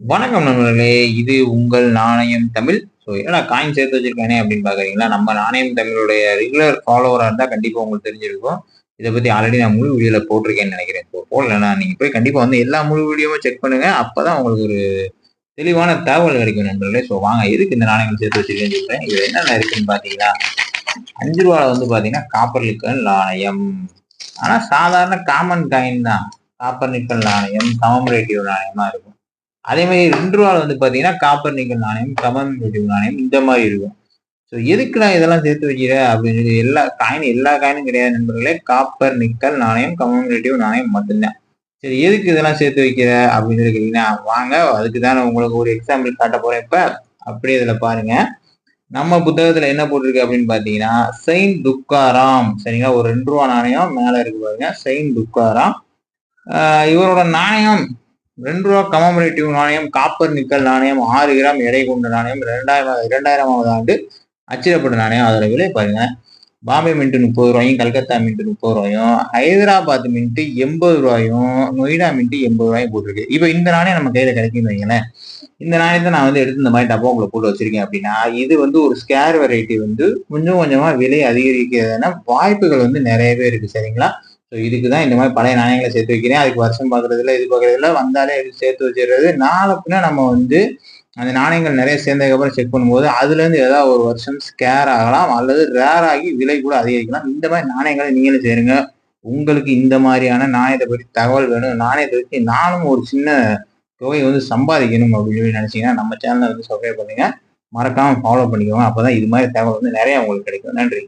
வணக்கம் நண்பர்களே! இது உங்கள் நாணயம் தமிழ். என்னடா காயின் சேர்த்து வச்சிருக்கானே அப்படின்னு பார்க்குறீங்களா? நம்ம நாணயம் தமிழுடைய ரெகுலர் ஃபாலோவரா இருந்தா கண்டிப்பா உங்களுக்கு தெரிஞ்சிருக்கும். இத பத்தி ஆல்ரெடி நான் முழு வீடியோல போட்டிருக்கேன்னு நெனைக்கிறேன். போடலன்னா நீங்க போய் கண்டிப்பா வந்து எல்லா முழு வீடியோவும் செக் பண்ணுங்க. அப்பதான் உங்களுக்கு ஒரு தெளிவான தகவல் கிடைக்கும் நண்பர்களே. வாங்க எதுக்கு இந்த நாணயங்கள் சேர்த்து வச்சிருக்கேன்னு சொல்றேன். இதுல என்னென்ன இருக்குன்னு பார்த்தீங்களா? ரூ. 5 வந்து பார்த்தீங்கன்னா, காப்பர் நிக்கல் நாணயம். ஆனா சாதாரண காமன் காயின் தான். காப்பர் நிக்கல் நாணயம், கமமரேட்டிவ் நாணயமா இருக்கும். அதே மாரி ரூ. 2 வந்து பார்த்தீங்கன்னா, காப்பர் நிக்கல் நாணயம், கமமரேட்டிவ் நாணயம் இந்த மாரி இருக்கும். எதுக்குடா இதெல்லாம் சேர்த்து வைக்கிற அப்படின்னு சொல்லி எல்லா காயினும் கிடையாது நண்பர்களே. காப்பர், நிக்கல் நாணயம், கமமரேட்டிவ் நாணயம் மட்டும்தான். சரி எதுக்கு இதெல்லாம் சேர்த்து வைக்கிற அப்படின்னு சொல்லி கேட்டீங்கன்னா, வாங்க அதுக்கு தான் நான் உங்களுக்கு ஒரு எக்ஸாம்பிள் காட்டப் போறேன் இப்ப. அப்படியே இதுல பாருங்க. நம்ம புத்தகத்துல என்ன போட்டிருக்கு அப்படின்னு பார்த்தீங்கன்னா, செயின்ட் துக்காராம் சரிங்களா? ஒரு ரூ. 2 நாணயம் மேல இருக்கு பாருங்க. செயின்ட் துக்காராம். இவரோட நாணயம் ரூ. 2 கமமரேட்டிவ் நாணயம், காப்பர் நிக்கல் நாணயம், 6 கிராம் எடை கொண்ட நாணயம், 2000வது ஆண்டு அச்சிடப்பட்ட நாணயம். அதோட விலை பாருங்க. பாம்பே மின்ட் ரூ. 30, கல்கத்தா மின்ட் ரூ. 30, ஹைதராபாத் மின்ட் ரூ. 80, நொய்டா மின்ட் ரூ. 80 போட்டிருக்கு. இப்ப இந்த நாணயம் நம்ம கையில கிடைக்கும்னு வைங்களேன். இந்த நாணயத்த நான் வந்து எடுத்து இந்த மாரி டப்பாக்குள்ள போட்டு வச்சிருக்கேன் அப்படின்னா, இது வந்து ஒரு ஸ்கேர் வெரைட்டி வந்து கொஞ்சம் கொஞ்சமா விலை அதிகரிக்கிறதுக்கான வாய்ப்புகள் வந்து நெறையவே இருக்கு. சரிங்களா? இதுக்கு தான் இந்த மாரி பழைய நாணயங்கள சேர்த்து வைக்கிறேன். அதுக்கு வருஷம் பார்க்கறதில்ல, இது பார்க்கறதில்ல. வந்தாலே எடுத்து சேர்த்து வச்சுடுறது. நாள பின்ன நம்ம வந்து அந்த நாணயங்கள் நெறைய சேர்ந்ததுக்கப்புறம் செக் பண்ணும்போது, அதுலேருந்து ஏதாவது ஒரு வருஷம் ஸ்கேர் ஆகலாம் அல்லது ரேர் ஆகி விலை கூட அதிகரிக்கலாம். இந்த மாரி நாணயங்கள நீங்களும் சேருங்க. உங்களுக்கு இந்த மாரியான நாணயத்த பத்தி தகவல் வேணும். நாணயத்த வச்சு நானும் ஒரு சின்ன தொகை வந்து சம்பாதிக்கணும் அப்படின்னு சொல்லி நினைச்சீங்கன்னா, நம்ம சேனல வந்து சப்ஸ்கிரைப் பண்ணுங்க. மறக்காம ஃபாலோ பண்ணிக்கோங்க. அப்பதான் இது மாரி தகவல் வந்து நெறைய உங்களுக்கு கிடைக்கும். நன்றி.